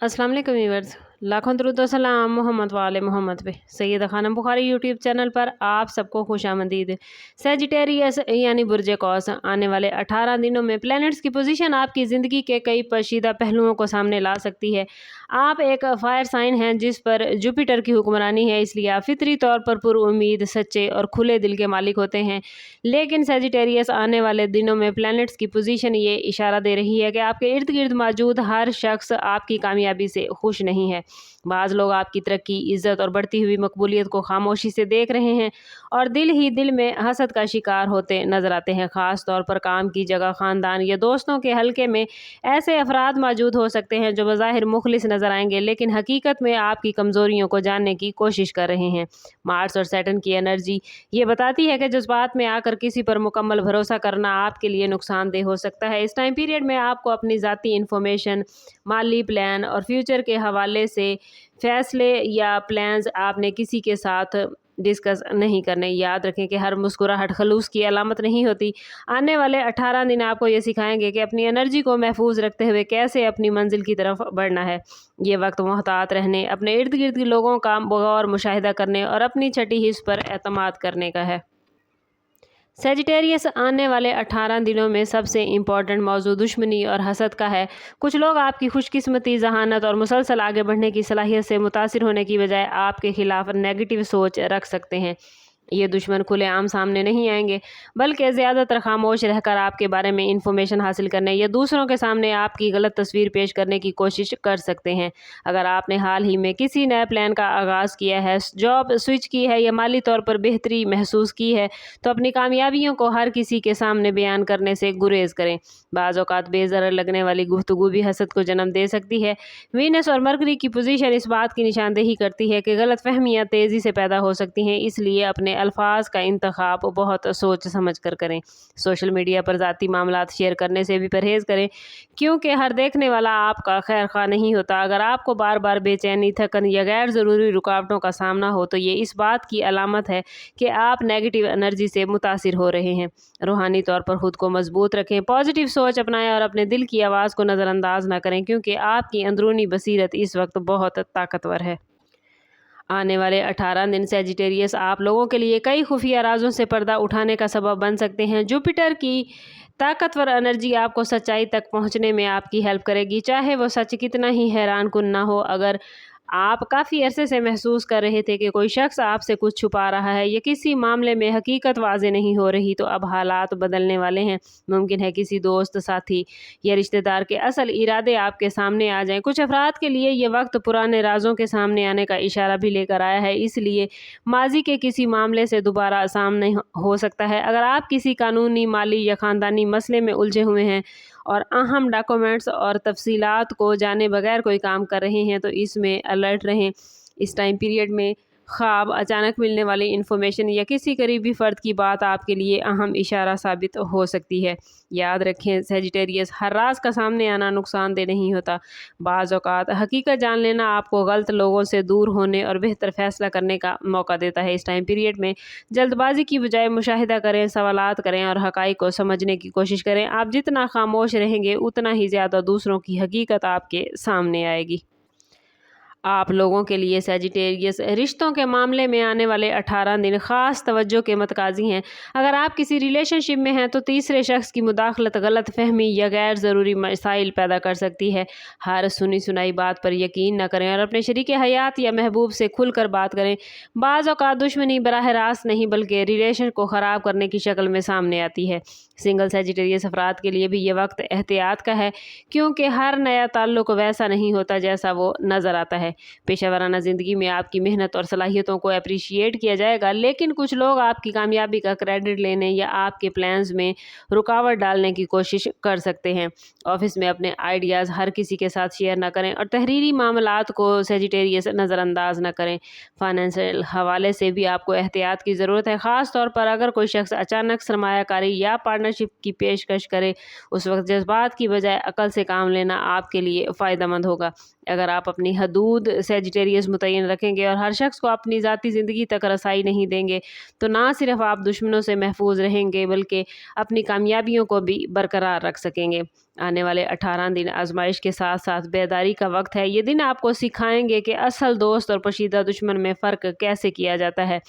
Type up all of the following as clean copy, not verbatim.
अस्सलाम वालेकुम व्यूअर्स, लाखों दरूद व सलाम मोहम्मद वाले मोहम्मद पे। सैयदा खानम बुखारी यूट्यूब चैनल पर आप सबको खुशामदीद। सेजिटेरियस यानी बुर्ज कौस आने वाले 18 दिनों में प्लैनेट्स की पोजीशन आपकी ज़िंदगी के कई पोशीदा पहलुओं को सामने ला सकती है। आप एक फायर साइन हैं जिस पर जुपिटर की हुक्मरानी है, इसलिए आप फितरी तौर पर पुरुउम्मीद, सच्चे और खुले दिल के मालिक होते हैं। लेकिन सेजिटेरियस आने वाले दिनों में प्लैनेट्स की पोजीशन ये इशारा दे रही है कि आपके इर्द गिर्द मौजूद हर शख्स आपकी कामयाबी से खुश नहीं है। बाज़ लोग आपकी तरक्की, इज़्ज़त और बढ़ती हुई मकबूलियत को खामोशी से देख रहे हैं और दिल ही दिल में हसद का शिकार होते नज़र आते हैं। ख़ास तौर पर काम की जगह, ख़ानदान या दोस्तों के हलके में ऐसे अफराद मौजूद हो सकते हैं जो बज़ाहिर मुखलिस नज़र आएंगे, लेकिन हकीकत में आपकी कमज़ोरियों को जानने की कोशिश कर रहे हैं। मार्स और सैटर्न की एनर्जी ये बताती है कि जज्बात में आकर किसी पर मुकम्मल भरोसा करना आपके लिए नुकसानदेह हो सकता है। इस टाइम पीरियड में आपको अपनी ज़ाती इन्फॉर्मेशन, माली प्लान और फ्यूचर के हवाले से फैसले या प्लान्स आपने किसी के साथ डिस्कस नहीं करने। याद रखें कि हर मुस्कुराहट खलूस की अलामत नहीं होती। आने वाले 18 दिन आपको ये सिखाएंगे कि अपनी एनर्जी को महफूज रखते हुए कैसे अपनी मंजिल की तरफ बढ़ना है। ये वक्त मोहतात रहने, अपने इर्द गिर्द के लोगों का गौर मुशाहिदा करने और अपनी छठी हिस्स पर एतमाद करने का है। सेजिटेरियस आने वाले 18 दिनों में सबसे इम्पॉर्टेंट मौजू दुश्मनी और हसद का है। कुछ लोग आपकी खुशकिस्मती, जहानत और मुसलसल आगे बढ़ने की सलाहियत से मुतासिर होने की बजाय आपके खिलाफ नेगेटिव सोच रख सकते हैं। ये दुश्मन खुलेआम सामने नहीं आएंगे, बल्कि ज़्यादातर खामोश रहकर आपके बारे में इंफॉर्मेशन हासिल करने या दूसरों के सामने आपकी गलत तस्वीर पेश करने की कोशिश कर सकते हैं। अगर आपने हाल ही में किसी नए प्लान का आगाज़ किया है, जॉब स्विच की है या माली तौर पर बेहतरी महसूस की है, तो अपनी कामयाबियों को हर किसी के सामने बयान करने से गुरेज करें। बाज़ औक़ात बेज़रर लगने वाली गुफ्तगू भी हसद को जन्म दे सकती है। वीनस और मरकरी की पोजीशन इस बात की निशानदेही करती है कि गलत फहमियाँ तेज़ी से पैदा हो सकती हैं, इसलिए अपने अल्फाज का इंतखाब बहुत सोच समझ कर करें। सोशल मीडिया पर ज़ाती मामलात शेयर करने से भी परहेज़ करें, क्योंकि हर देखने वाला आपका खैर खा नहीं होता। अगर आपको बार बार बेचैनी, थकन या गैर ज़रूरी रुकावटों का सामना हो, तो ये इस बात की अलामत है कि आप नेगेटिव एनर्जी से मुतासिर हो रहे हैं। रूहानी तौर पर ख़ुद को मजबूत रखें, पॉजिटिव सोच अपनाएं और अपने दिल की आवाज़ को नज़रअंदाज ना करें, क्योंकि आपकी अंदरूनी बसीरत इस वक्त बहुत ताकतवर है। आने वाले 18 दिन सेजिटेरियस आप लोगों के लिए कई खुफिया राजों से पर्दा उठाने का सबब बन सकते हैं। जुपिटर की ताकतवर एनर्जी आपको सच्चाई तक पहुंचने में आपकी हेल्प करेगी, चाहे वो सच कितना ही हैरान कुन ना हो। अगर आप काफ़ी अरसे से महसूस कर रहे थे कि कोई शख्स आपसे कुछ छुपा रहा है या किसी मामले में हकीकत वाज़े नहीं हो रही, तो अब हालात बदलने वाले हैं। मुमकिन है किसी दोस्त, साथी या रिश्तेदार के असल इरादे आपके सामने आ जाएं। कुछ अफराद के लिए ये वक्त पुराने राजों के सामने आने का इशारा भी लेकर आया है, इसलिए माजी के किसी मामले से दोबारा सामने हो सकता है। अगर आप किसी कानूनी, माली या ख़ानदानी मसले में उलझे हुए हैं और अहम डॉक्यूमेंट्स और तफसीलात को जाने बगैर कोई काम कर रहे हैं, तो इसमें अलर्ट रहें। इस टाइम पीरियड में ख्वाब, अचानक मिलने वाली इन्फॉर्मेशन या किसी करीबी फ़र्द की बात आपके लिए अहम इशारा साबित हो सकती है। याद रखें सेजिटेरियस, हर राज का सामने आना नुकसानदेह नहीं होता। बाज़ औक़ात हकीकत जान लेना आपको गलत लोगों से दूर होने और बेहतर फ़ैसला करने का मौका देता है। इस टाइम पीरियड में जल्दबाजी की बजाय मुशाहिदा करें, सवालात करें और हक़ाइक़ को समझने की कोशिश करें। आप जितना खामोश रहेंगे, उतना ही ज़्यादा दूसरों की हकीकत आपके सामने आएगी। आप लोगों के लिए सेजिटेरियस रिश्तों के मामले में आने वाले 18 दिन ख़ास तवज्जो के मतकाज़ी हैं। अगर आप किसी रिलेशनशिप में हैं, तो तीसरे शख्स की मुदाखलत गलत फहमी या गैर ज़रूरी मसाइल पैदा कर सकती है। हर सुनी सुनाई बात पर यकीन न करें और अपने शरीक हयात या महबूब से खुलकर बात करें। बाज़ औक़ात दुश्मनी बराह रास्त नहीं, बल्कि रिलेशन को ख़राब करने की शक्ल में सामने आती है। सिंगल सेजिटेरियस अफराद के लिए भी ये वक्त एहतियात का है, क्योंकि हर नया ताल्लुक़ वैसा नहीं होता जैसा वो नज़र आता है। पेशेवराना ज़िंदगी में आपकी मेहनत और सलाहियतों को अप्रिशिएट किया जाएगा, लेकिन कुछ लोग आपकी कामयाबी का क्रेडिट लेने या आपके प्लान्स में रुकावट डालने की कोशिश कर सकते हैं। ऑफिस में अपने आइडियाज़ हर किसी के साथ शेयर ना करें और तहरीरी मामलात को सेजिटेरियस नज़रअंदाज ना करें। फाइनेंशियल हवाले से भी आपको एहतियात की ज़रूरत है, ख़ास तौर पर अगर कोई शख्स अचानक सरमायाकारी या पार्टनरशिप की पेशकश करे। उस वक्त जज्बात की बजाय अकल से काम लेना आपके लिए फ़ायदेमंद होगा। अगर आप अपनी हदूद खुद सेजिटेरियस मुतय्यन रखेंगे और हर शख्स को अपनी ज़ाती ज़िंदगी तक रसाई नहीं देंगे तो ना सिर्फ आप दुश्मनों से महफूज रहेंगे बल्कि अपनी कामयाबियों को भी बरकरार रख सकेंगे। आने वाले 18 दिन आजमाइश के साथ साथ बेदारी का वक्त है। ये दिन आपको सिखाएंगे कि असल दोस्त और पोशीदा दुश्मन में फ़र्क कैसे किया जाता है।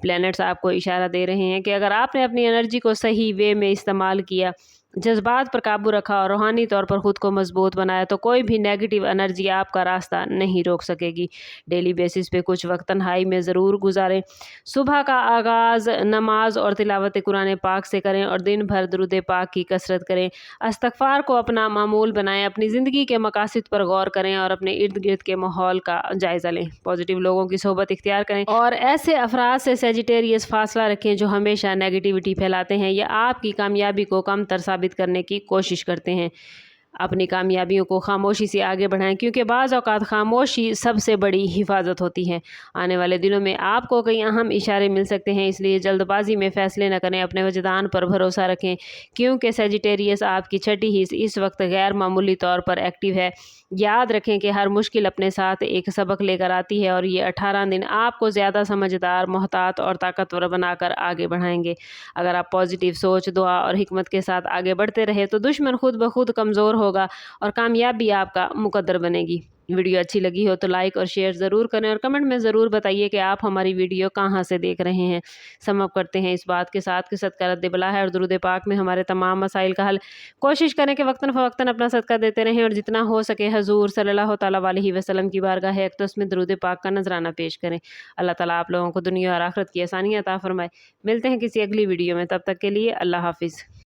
प्लैनेट्स आपको इशारा दे रहे हैं कि अगर आपने अपनी एनर्जी को सही वे में इस्तेमाल किया, जज्बात पर काबू रखा और रूहानी तौर पर ख़ुद को मजबूत बनाया तो कोई भी नेगेटिव एनर्जी आपका रास्ता नहीं रोक सकेगी। डेली बेसिस पे कुछ वक्त तन्हाई में ज़रूर गुजारें। सुबह का आगाज़ नमाज और तिलावत कुरान पाक से करें और दिन भर दुरूद पाक की कसरत करें। इस्तग़फ़ार को अपना मामूल बनाएं। अपनी ज़िंदगी के मकासद पर गौर करें और अपने इर्द गिर्द के माहौल का जायज़ा लें। पॉजिटिव लोगों की सोहबत इख्तियार करें और ऐसे अफराद से सेजिटेरियस फासला रखें जो हमेशा नेगेटिविटी फैलाते हैं या आपकी कामयाबी को कम तर साबित करने की कोशिश करते हैं। अपनी कामयाबियों को खामोशी से आगे बढ़ाएं क्योंकि बाज़ औक़ात खामोशी सबसे बड़ी हिफाजत होती है। आने वाले दिनों में आपको कई अहम इशारे मिल सकते हैं, इसलिए जल्दबाजी में फ़ैसले न करें। अपने वजदान पर भरोसा रखें क्योंकि सेजिटेरियस आपकी छठी हिस्स इस वक्त गैर मामूली तौर पर एक्टिव है। याद रखें कि हर मुश्किल अपने साथ एक सबक लेकर आती है और ये 18 दिन आपको ज़्यादा समझदार, मोहतात और ताकतवर बनाकर आगे बढ़ाएंगे। अगर आप पॉजिटिव सोच, दुआ और हिकमत के साथ आगे बढ़ते रहे तो दुश्मन खुद ब खुद कमज़ोर होगा और कामयाबी आपका मुकद्दर बनेगी। वीडियो अच्छी लगी हो तो लाइक और शेयर ज़रूर करें और कमेंट में ज़रूर बताइए कि आप हमारी वीडियो कहाँ से देख रहे हैं। समअप करते हैं इस बात के साथ कि सदका रद्द बला है और दुरूद पाक में हमारे तमाम मसाइल का हल। कोशिश करें कि वक्तन फ़वक्तन अपना सदका देते रहें और जितना हो सके हजूर सल्लल्लाहु तआला अलैहि वसल्लम की बारगाह अक़दस में दुरूद पाक का नजराना पेश करें। अल्लाह ताला आप लोगों को दुनिया और आखिरत की आसानियाँ अता फरमाए। मिलते हैं किसी अगली वीडियो में, तब तक के लिए अल्लाह हाफिज़।